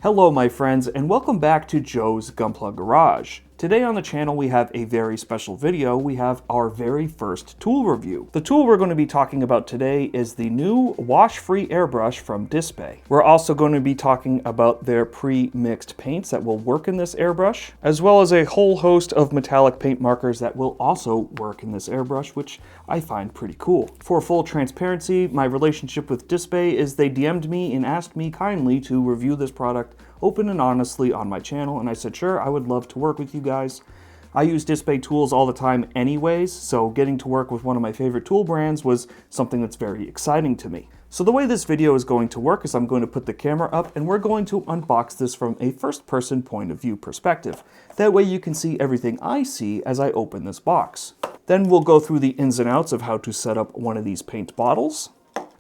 Hello my friends, and welcome back to Joe's Gunpla Garage. Today on the channel we have a very special video. We have our very first tool review. The tool we're going to be talking about today is the new Washfree airbrush from Dspiae. We're also going to be talking about their pre-mixed paints that will work in this airbrush, as well as a whole host of metallic paint markers that will also work in this airbrush, which I find pretty cool. For full transparency, my relationship with Dspiae is they DM'd me and asked me kindly to review this product open and honestly on my channel, and I said sure, I would love to work with you guys. I use Dspiae tools all the time anyways, so getting to work with one of my favorite tool brands was something that's very exciting to me. So the way this video is going to work is I'm going to put the camera up and we're going to unbox this from a first-person point of view perspective. That way you can see everything I see as I open this box. Then we'll go through the ins and outs of how to set up one of these paint bottles.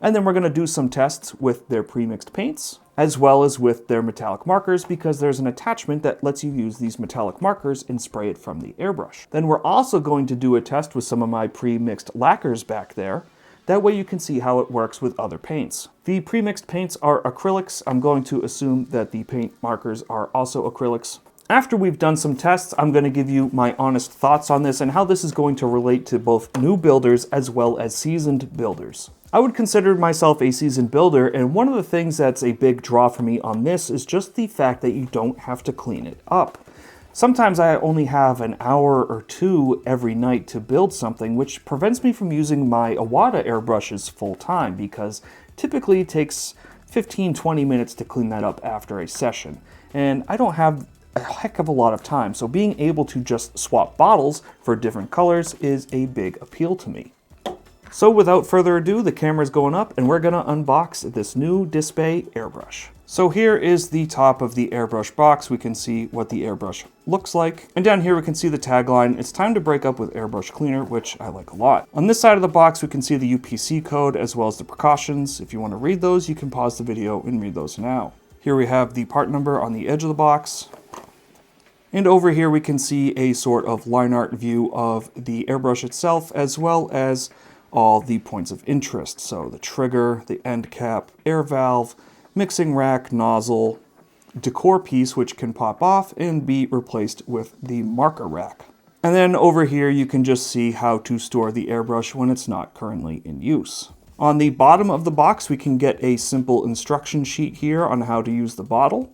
And then we're going to do some tests with their pre-mixed paints, as well as with their metallic markers, because there's an attachment that lets you use these metallic markers and spray it from the airbrush. Then we're also going to do a test with some of my pre-mixed lacquers back there. That way you can see how it works with other paints. The pre-mixed paints are acrylics. I'm going to assume that the paint markers are also acrylics. After we've done some tests, I'm going to give you my honest thoughts on this and how this is going to relate to both new builders as well as seasoned builders. I would consider myself a seasoned builder, and one of the things that's a big draw for me on this is just the fact that you don't have to clean it up. Sometimes I only have an hour or two every night to build something, which prevents me from using my Awada airbrushes full time, because typically it takes 15-20 minutes to clean that up after a session, and I don't have a heck of a lot of time, so being able to just swap bottles for different colors is a big appeal to me. So without further ado, the camera's going up and we're gonna unbox this new Dspiae airbrush. So here is the top of the airbrush box. We can see what the airbrush looks like. And down here we can see the tagline, "It's time to break up with airbrush cleaner," which I like a lot. On this side of the box we can see the UPC code as well as the precautions. If you want to read those, you can pause the video and read those now. Here we have the part number on the edge of the box. And over here we can see a sort of line art view of the airbrush itself, as well as all the points of interest. So the trigger, the end cap, air valve, mixing rack, nozzle, decor piece which can pop off and be replaced with the marker rack. And then over here you can just see how to store the airbrush when it's not currently in use. On the bottom of the box we can get a simple instruction sheet here on how to use the bottle.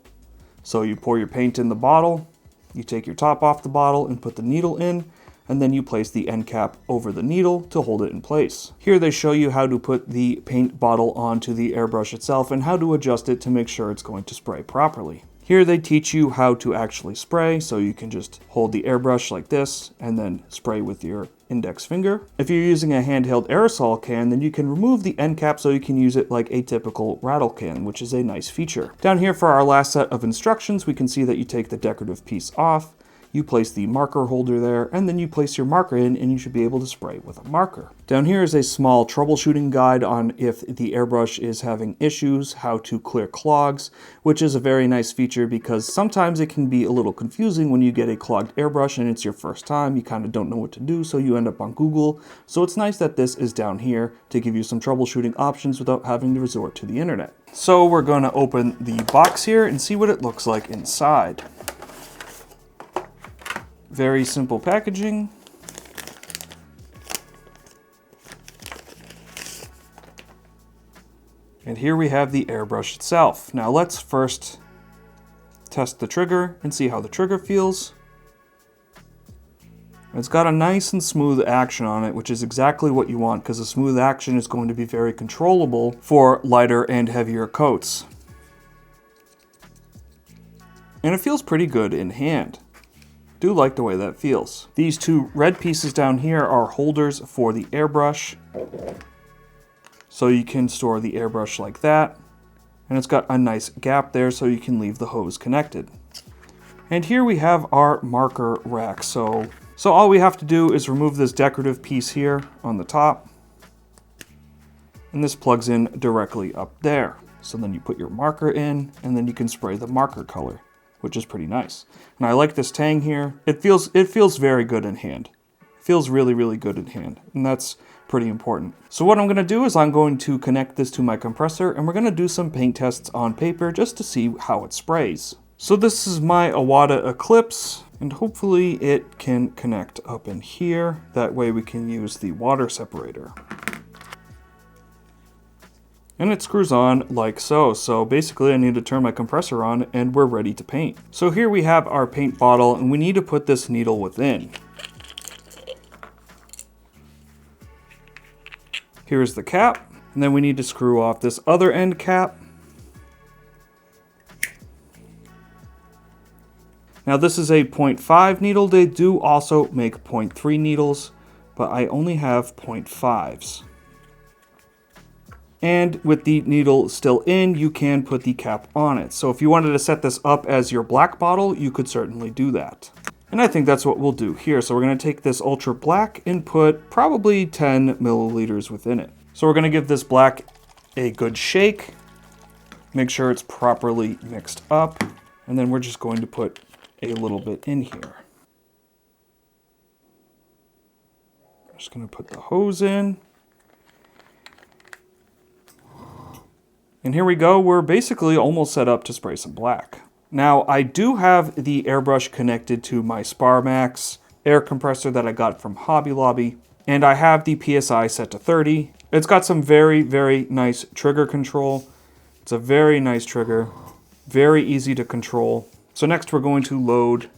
So you pour your paint in the bottle, you take your top off the bottle and put the needle in, and then you place the end cap over the needle to hold it in place. Here they show you how to put the paint bottle onto the airbrush itself and how to adjust it to make sure it's going to spray properly. Here they teach you how to actually spray, so you can just hold the airbrush like this and then spray with your index finger. If you're using a handheld aerosol can, then you can remove the end cap so you can use it like a typical rattle can, which is a nice feature. Down here for our last set of instructions, we can see that you take the decorative piece off, you place the marker holder there, and then you place your marker in and you should be able to spray with a marker. Down here is a small troubleshooting guide on if the airbrush is having issues, how to clear clogs, which is a very nice feature because sometimes it can be a little confusing when you get a clogged airbrush and it's your first time, you kind of don't know what to do, so you end up on Google. So it's nice that this is down here to give you some troubleshooting options without having to resort to the internet. So we're going to open the box here and see what it looks like inside. Very simple packaging. And here we have the airbrush itself. Now let's first test the trigger and see how the trigger feels. It's got a nice and smooth action on it, which is exactly what you want because a smooth action is going to be very controllable for lighter and heavier coats. And it feels pretty good in hand. Do like the way that feels. These two red pieces down here are holders for the airbrush. So you can store the airbrush like that. And it's got a nice gap there so you can leave the hose connected. And here we have our marker rack. So all we have to do is remove this decorative piece here on the top. And this plugs in directly up there. So then you put your marker in and then you can spray the marker color, which is pretty nice. And I like this tang here. It feels very good in hand. It feels really, really good in hand. And that's pretty important. So what I'm going to do is I'm going to connect this to my compressor, and we're going to do some paint tests on paper just to see how it sprays. So this is my Iwata Eclipse, and hopefully it can connect up in here. That way we can use the water separator. And it screws on like so. So basically I need to turn my compressor on and we're ready to paint. So here we have our paint bottle, and we need to put this needle within. Here's the cap, and then we need to screw off this other end cap. Now this is a 0.5 needle. They do also make 0.3 needles, but I only have 0.5s. And with the needle still in, you can put the cap on it. So if you wanted to set this up as your black bottle, you could certainly do that. And I think that's what we'll do here. So we're going to take this ultra black and put probably 10 milliliters within it. So we're going to give this black a good shake. Make sure it's properly mixed up. And then we're just going to put a little bit in here. I'm just going to put the hose in. And here we go, we're basically almost set up to spray some black. Now, I do have the airbrush connected to my Sparmax air compressor that I got from Hobby Lobby, and I have the PSI set to 30. It's got some very, very nice trigger control. It's a very nice trigger, very easy to control. So next we're going to load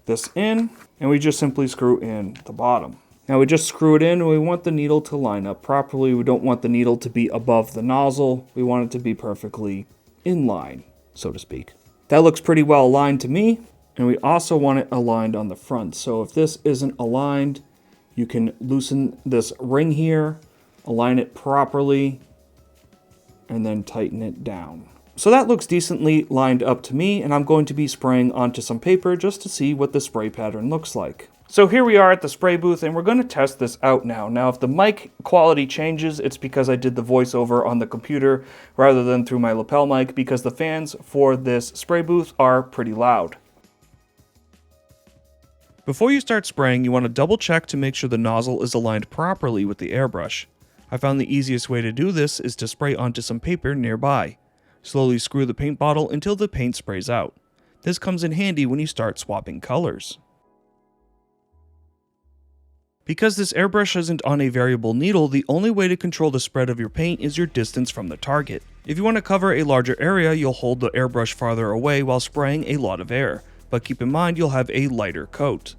this in, and we just simply screw in the bottom. Now we just screw it in, and we want the needle to line up properly. We don't want the needle to be above the nozzle. We want it to be perfectly in line, so to speak. That looks pretty well aligned to me, and we also want it aligned on the front. So if this isn't aligned, you can loosen this ring here, align it properly, and then tighten it down. So that looks decently lined up to me, and I'm going to be spraying onto some paper just to see what the spray pattern looks like. So here we are at the spray booth, and we're going to test this out now. Now, if the mic quality changes, it's because I did the voiceover on the computer rather than through my lapel mic, because the fans for this spray booth are pretty loud. Before you start spraying, you want to double check to make sure the nozzle is aligned properly with the airbrush. I found the easiest way to do this is to spray onto some paper nearby. Slowly screw the paint bottle until the paint sprays out. This comes in handy when you start swapping colors. Because this airbrush isn't on a variable needle, the only way to control the spread of your paint is your distance from the target. If you want to cover a larger area, you'll hold the airbrush farther away while spraying a lot of air, but keep in mind you'll have a lighter coat.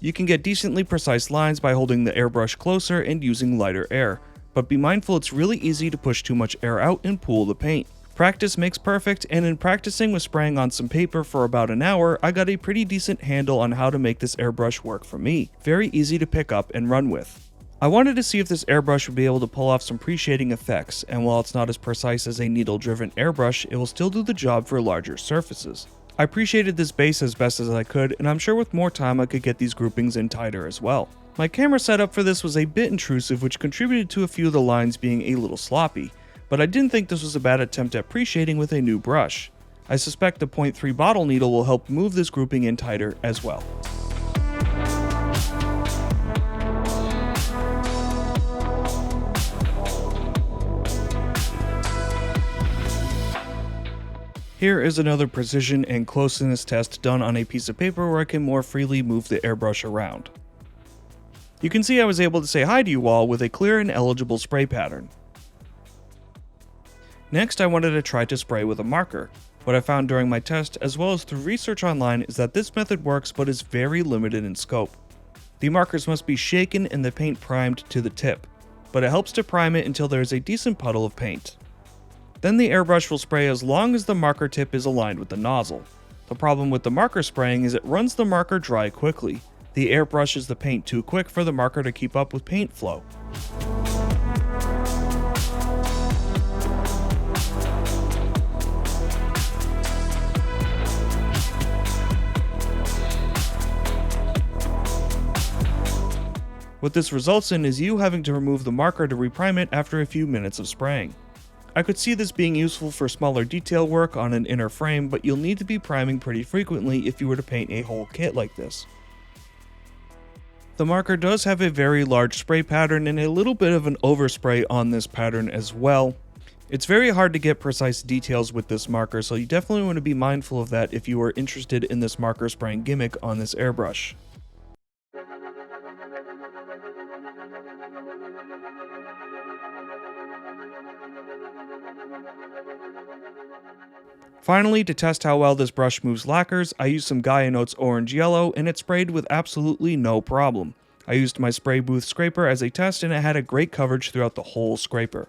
You can get decently precise lines by holding the airbrush closer and using lighter air, but be mindful it's really easy to push too much air out and pool the paint. Practice makes perfect, and in practicing with spraying on some paper for about an hour, I got a pretty decent handle on how to make this airbrush work for me. Very easy to pick up and run with. I wanted to see if this airbrush would be able to pull off some pre-shading effects, and while it's not as precise as a needle-driven airbrush, it will still do the job for larger surfaces. I pre-shaded this base as best as I could, and I'm sure with more time I could get these groupings in tighter as well. My camera setup for this was a bit intrusive, which contributed to a few of the lines being a little sloppy. But I didn't think this was a bad attempt at pre-shading with a new brush. I suspect the 0.3 bottle needle will help move this grouping in tighter as well. Here is another precision and closeness test done on a piece of paper where I can more freely move the airbrush around. You can see I was able to say hi to you all with a clear and eligible spray pattern. Next, I wanted to try to spray with a marker. What I found during my test, as well as through research online, is that this method works but is very limited in scope. The markers must be shaken and the paint primed to the tip, but it helps to prime it until there is a decent puddle of paint. Then the airbrush will spray as long as the marker tip is aligned with the nozzle. The problem with the marker spraying is it runs the marker dry quickly. The air brushes the paint too quick for the marker to keep up with paint flow. What this results in is you having to remove the marker to reprime it after a few minutes of spraying. I could see this being useful for smaller detail work on an inner frame, but you'll need to be priming pretty frequently if you were to paint a whole kit like this. The marker does have a very large spray pattern and a little bit of an overspray on this pattern as well. It's very hard to get precise details with this marker, so you definitely want to be mindful of that if you are interested in this marker spraying gimmick on this airbrush. Finally, to test how well this brush moves lacquers, I used some Gaianotes orange yellow and it sprayed with absolutely no problem. I used my spray booth scraper as a test and it had a great coverage throughout the whole scraper.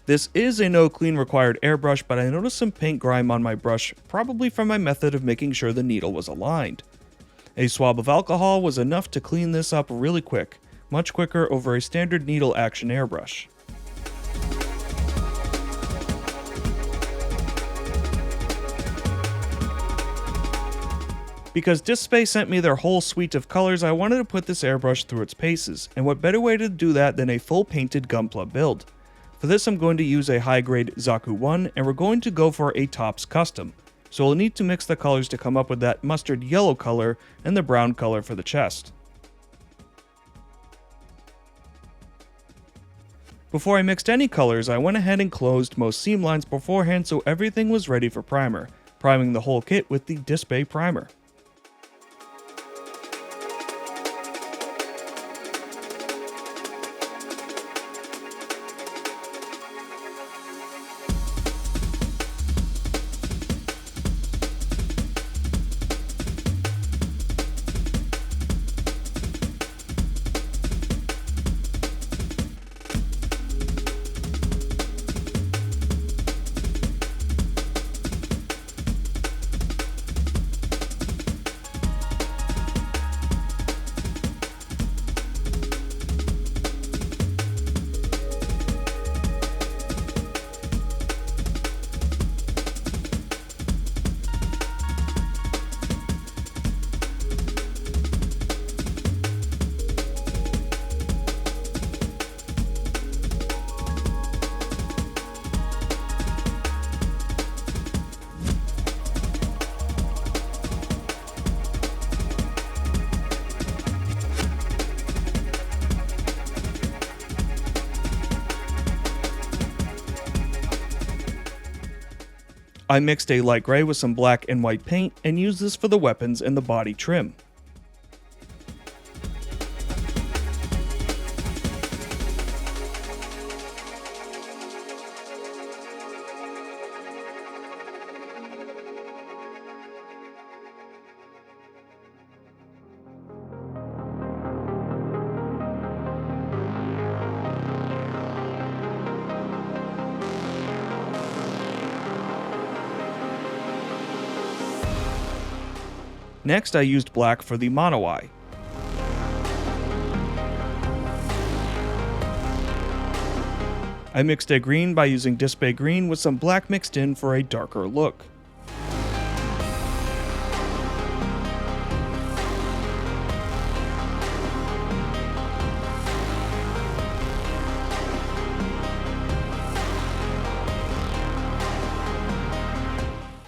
This is a no clean required airbrush, but I noticed some paint grime on my brush, probably from my method of making sure the needle was aligned. A swab of alcohol was enough to clean this up really quick, much quicker over a standard needle action airbrush. Because Dspiae sent me their whole suite of colors, I wanted to put this airbrush through its paces, and what better way to do that than a full painted Gunpla build. For this I'm going to use a high-grade Zaku 1, and we're going to go for a tops custom. So we'll need to mix the colors to come up with that mustard yellow color and the brown color for the chest. Before I mixed any colors, I went ahead and closed most seam lines beforehand so everything was ready for primer, priming the whole kit with the Dspiae primer. I mixed a light gray with some black and white paint and used this for the weapons and the body trim. Next, I used black for the mono eye. I mixed a green by using Dspiae green with some black mixed in for a darker look.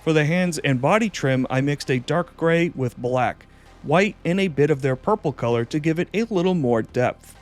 For the hands and body trim, I mixed a dark gray with black, white, and a bit of their purple color to give it a little more depth.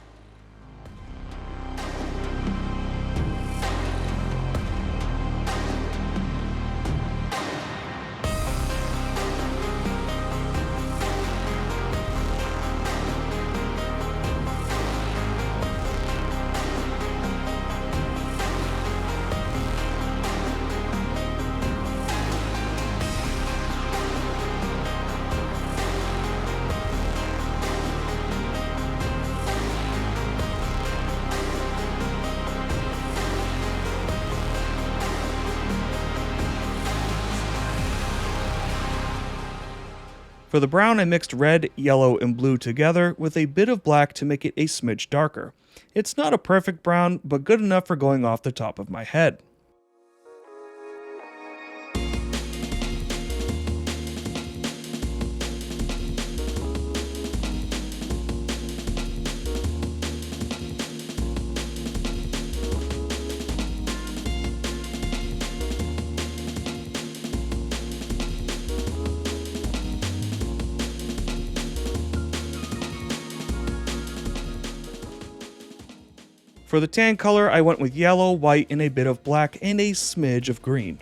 For the brown, I mixed red, yellow, and blue together with a bit of black to make it a smidge darker. It's not a perfect brown, but good enough for going off the top of my head. For the tan color, I went with yellow, white, and a bit of black, and a smidge of green.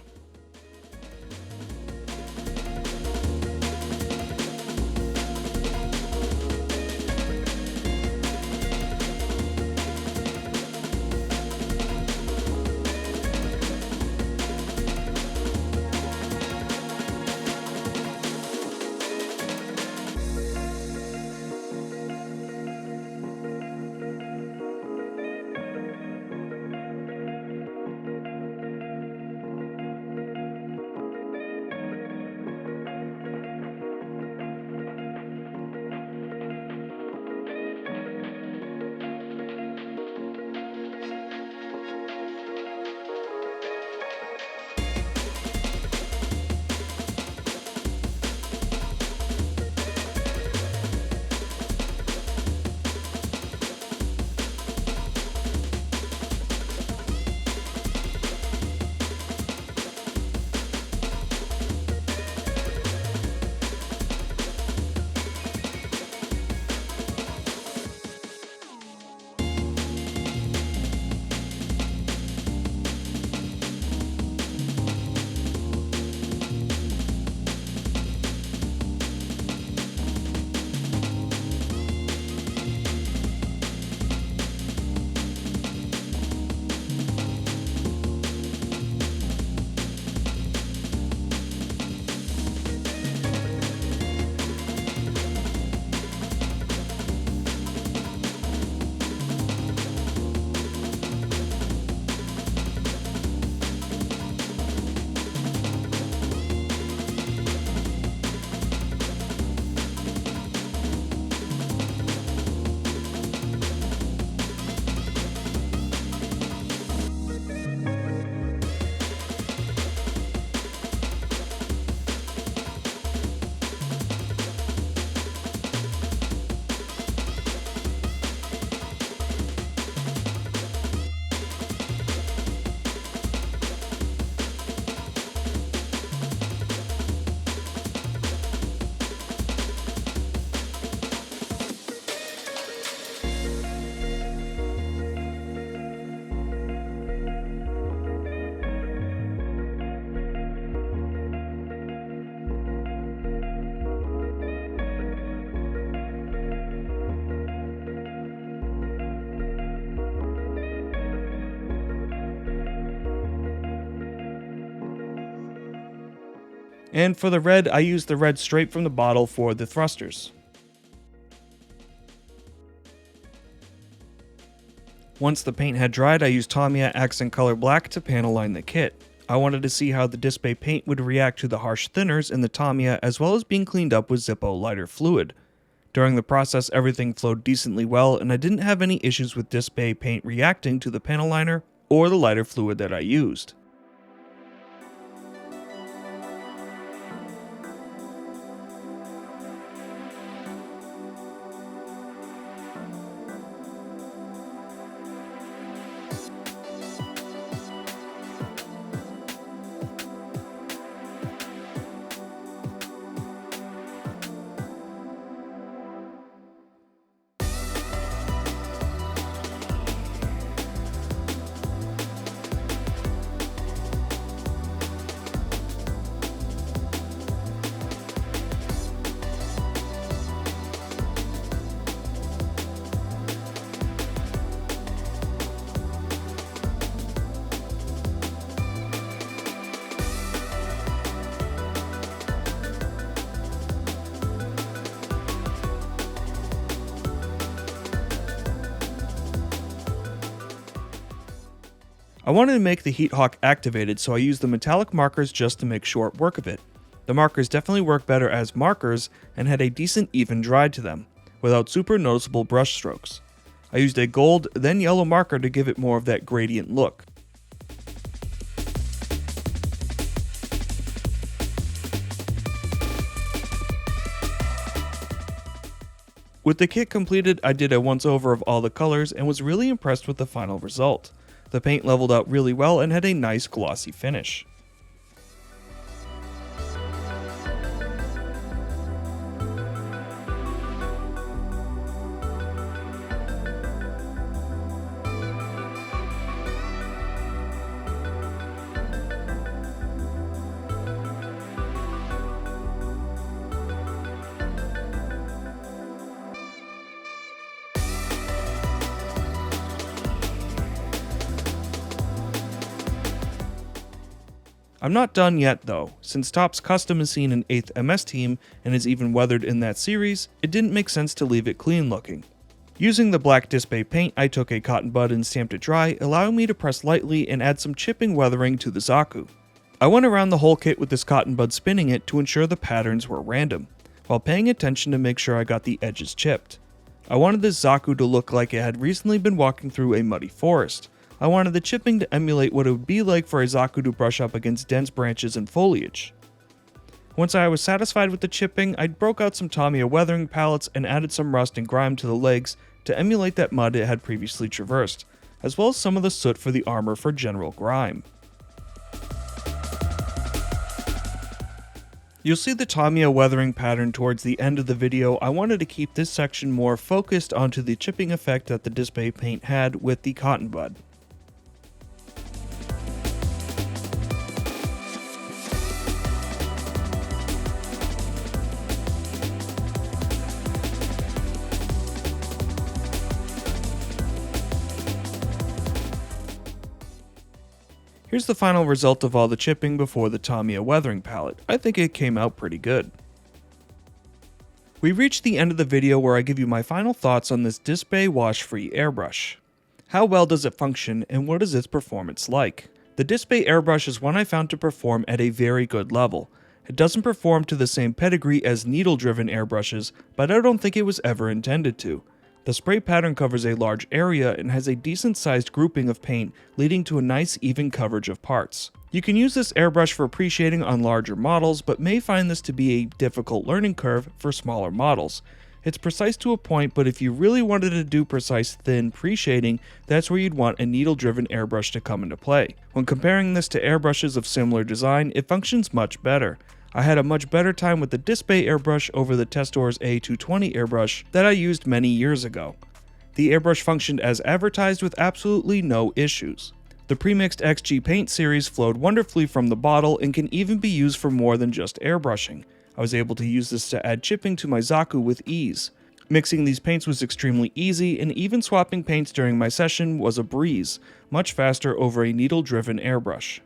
And for the red, I used the red straight from the bottle for the thrusters. Once the paint had dried, I used Tamiya Accent Color Black to panel line the kit. I wanted to see how the Dspiae paint would react to the harsh thinners in the Tamiya, as well as being cleaned up with Zippo lighter fluid. During the process, everything flowed decently well, and I didn't have any issues with Dspiae paint reacting to the panel liner or the lighter fluid that I used. I wanted to make the Heat Hawk activated, so I used the metallic markers just to make short work of it. The markers definitely work better as markers and had a decent even dry to them, without super noticeable brush strokes. I used a gold, then yellow marker to give it more of that gradient look. With the kit completed, I did a once over of all the colors and was really impressed with the final result. The paint leveled out really well and had a nice glossy finish. I'm not done yet though. Since Top's custom is seen in 8th MS team and is even weathered in that series, it didn't make sense to leave it clean looking. Using the black Dspiae paint, I took a cotton bud and stamped it dry, allowing me to press lightly and add some chipping weathering to the Zaku. I went around the whole kit with this cotton bud spinning it to ensure the patterns were random, while paying attention to make sure I got the edges chipped. I wanted this Zaku to look like it had recently been walking through a muddy forest. I wanted the chipping to emulate what it would be like for a Zaku to brush up against dense branches and foliage. Once I was satisfied with the chipping, I broke out some Tamiya weathering palettes and added some rust and grime to the legs to emulate that mud it had previously traversed, as well as some of the soot for the armor for general grime. You'll see the Tamiya weathering pattern towards the end of the video. I wanted to keep this section more focused onto the chipping effect that the Dspiae paint had with the cotton bud. Here's the final result of all the chipping before the Tamiya weathering palette. I think it came out pretty good. We reached the end of the video where I give you my final thoughts on this Dspiae Washfree airbrush. How well does it function and what is its performance like? The Dspiae airbrush is one I found to perform at a very good level. It doesn't perform to the same pedigree as needle-driven airbrushes, but I don't think it was ever intended to. The spray pattern covers a large area and has a decent sized grouping of paint, leading to a nice even coverage of parts. You can use this airbrush for pre-shading on larger models, but may find this to be a difficult learning curve for smaller models. It's precise to a point, but if you really wanted to do precise thin pre-shading, that's where you'd want a needle-driven airbrush to come into play. When comparing this to airbrushes of similar design, it functions much better. I had a much better time with the Dspiae airbrush over the Testor's A220 airbrush that I used many years ago. The airbrush functioned as advertised with absolutely no issues. The premixed XG paint series flowed wonderfully from the bottle and can even be used for more than just airbrushing. I was able to use this to add chipping to my Zaku with ease. Mixing these paints was extremely easy, and even swapping paints during my session was a breeze, much faster over a needle-driven airbrush.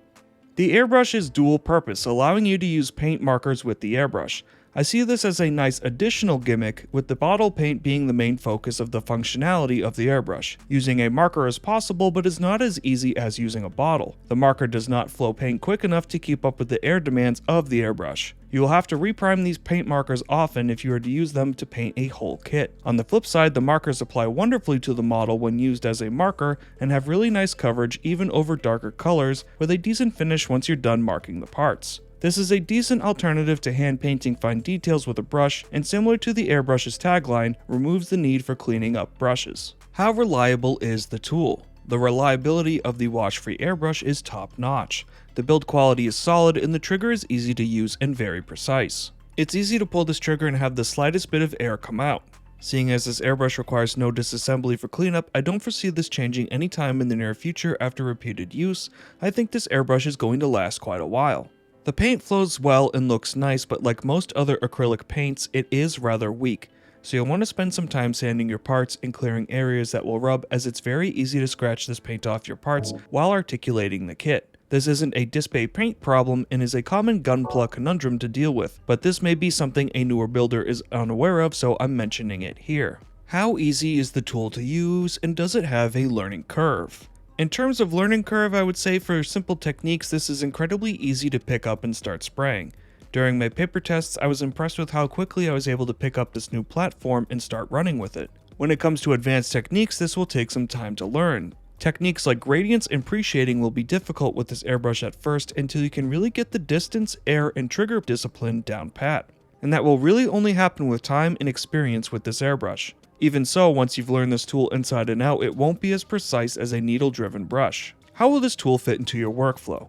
The airbrush is dual purpose, allowing you to use paint markers with the airbrush. I see this as a nice additional gimmick, with the bottle paint being the main focus of the functionality of the airbrush. Using a marker is possible, but is not as easy as using a bottle. The marker does not flow paint quick enough to keep up with the air demands of the airbrush. You will have to reprime these paint markers often if you are to use them to paint a whole kit. On the flip side, the markers apply wonderfully to the model when used as a marker and have really nice coverage even over darker colors, with a decent finish once you're done marking the parts. This is a decent alternative to hand painting fine details with a brush, and similar to the airbrush's tagline, removes the need for cleaning up brushes. How reliable is the tool? The reliability of the Washfree airbrush is top notch. The build quality is solid and the trigger is easy to use and very precise. It's easy to pull this trigger and have the slightest bit of air come out. Seeing as this airbrush requires no disassembly for cleanup, I don't foresee this changing anytime in the near future after repeated use. I think this airbrush is going to last quite a while. The paint flows well and looks nice, but like most other acrylic paints, it is rather weak, so you'll want to spend some time sanding your parts and clearing areas that will rub, as it's very easy to scratch this paint off your parts while articulating the kit. This isn't a Dspiae paint problem and is a common Gunpla conundrum to deal with, but this may be something a newer builder is unaware of, so I'm mentioning it here. How easy is the tool to use, and does it have a learning curve? In terms of learning curve, I would say for simple techniques, this is incredibly easy to pick up and start spraying. During my paper tests, I was impressed with how quickly I was able to pick up this new platform and start running with it. When it comes to advanced techniques, this will take some time to learn. Techniques like gradients and pre-shading will be difficult with this airbrush at first until you can really get the distance, air, and trigger discipline down pat. And that will really only happen with time and experience with this airbrush. Even so, once you've learned this tool inside and out, it won't be as precise as a needle-driven brush. How will this tool fit into your workflow?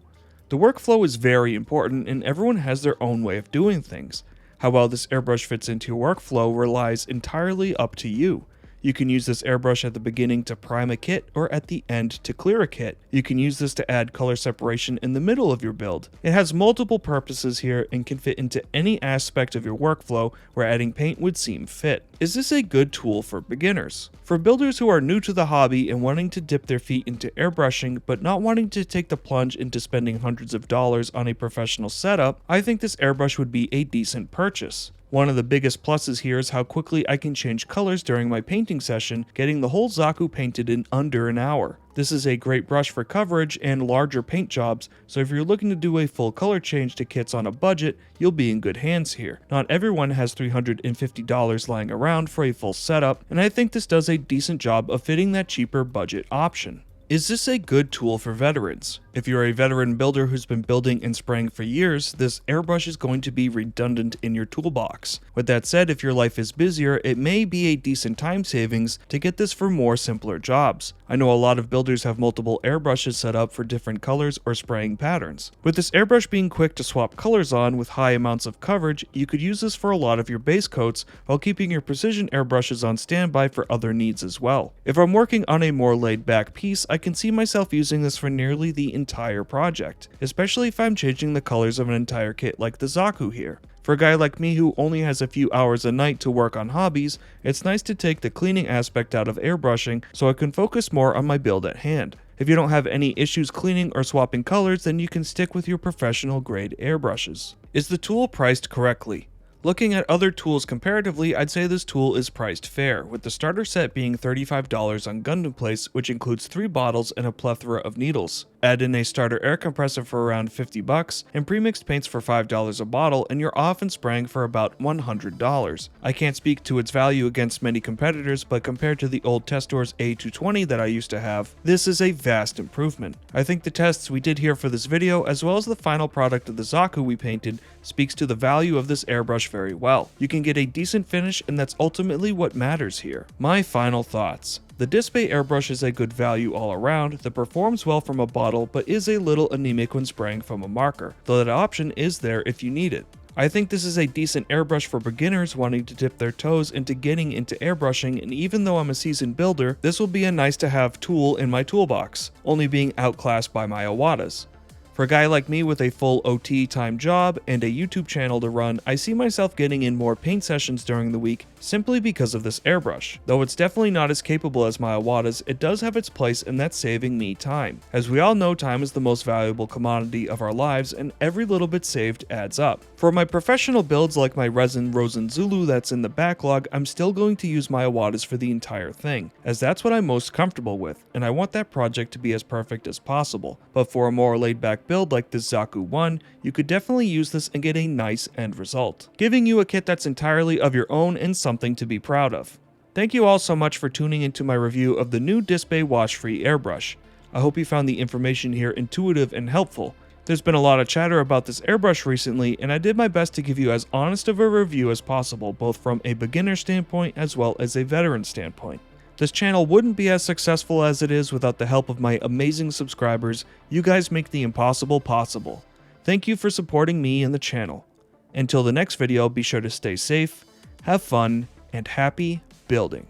The workflow is very important, and everyone has their own way of doing things. How well this airbrush fits into your workflow relies entirely up to you. You can use this airbrush at the beginning to prime a kit or at the end to clear a kit. You can use this to add color separation in the middle of your build. It has multiple purposes here and can fit into any aspect of your workflow where adding paint would seem fit. Is this a good tool for beginners? For builders who are new to the hobby and wanting to dip their feet into airbrushing but not wanting to take the plunge into spending hundreds of dollars on a professional setup, I think this airbrush would be a decent purchase. One of the biggest pluses here is how quickly I can change colors during my painting session, getting the whole Zaku painted in under an hour. This is a great brush for coverage and larger paint jobs, so if you're looking to do a full color change to kits on a budget, you'll be in good hands here. Not everyone has $350 lying around for a full setup, and I think this does a decent job of fitting that cheaper budget option. Is this a good tool for veterans? If you're a veteran builder who's been building and spraying for years, this airbrush is going to be redundant in your toolbox. With that said, if your life is busier, it may be a decent time savings to get this for more simpler jobs. I know a lot of builders have multiple airbrushes set up for different colors or spraying patterns. With this airbrush being quick to swap colors on with high amounts of coverage, you could use this for a lot of your base coats while keeping your precision airbrushes on standby for other needs as well. If I'm working on a more laid back piece, I can see myself using this for nearly the entire project, especially if I'm changing the colors of an entire kit like the Zaku here. For a guy like me who only has a few hours a night to work on hobbies, it's nice to take the cleaning aspect out of airbrushing so I can focus more on my build at hand. If you don't have any issues cleaning or swapping colors, then you can stick with your professional grade airbrushes. Is the tool priced correctly? Looking at other tools comparatively, I'd say this tool is priced fair, with the starter set being $35 on Gundam Place, which includes 3 bottles and a plethora of needles. Add in a starter air compressor for around $50, and premixed paints for $5 a bottle, and you're off and spraying for about $100. I can't speak to its value against many competitors, but compared to the old Testors A220 that I used to have, this is a vast improvement. I think the tests we did here for this video, as well as the final product of the Zaku we painted, speaks to the value of this airbrush very well. You can get a decent finish, and that's ultimately what matters here. My final thoughts. The Dspiae airbrush is a good value all around that performs well from a bottle but is a little anemic when spraying from a marker, though that option is there if you need it. I think this is a decent airbrush for beginners wanting to dip their toes into getting into airbrushing, and even though I'm a seasoned builder, this will be a nice to have tool in my toolbox, only being outclassed by my Iwatas. For a guy like me with a full OT time job and a YouTube channel to run, I see myself getting in more paint sessions during the week simply because of this airbrush. Though it's definitely not as capable as my Iwatas, it does have its place, and that's saving me time. As we all know, time is the most valuable commodity of our lives, and every little bit saved adds up. For my professional builds like my Resin Rosen Zulu that's in the backlog, I'm still going to use my Iwatas for the entire thing, as that's what I'm most comfortable with, and I want that project to be as perfect as possible. But for a more laid back build like this Zaku 1, you could definitely use this and get a nice end result, giving you a kit that's entirely of your own and something to be proud of. Thank you all so much for tuning into my review of the new Dspiae Washfree airbrush. I hope you found the information here intuitive and helpful. There's been a lot of chatter about this airbrush recently, and I did my best to give you as honest of a review as possible, both from a beginner standpoint as well as a veteran standpoint. This channel wouldn't be as successful as it is without the help of my amazing subscribers. You guys make the impossible possible. Thank you for supporting me and the channel. Until the next video, be sure to stay safe, have fun, and happy building.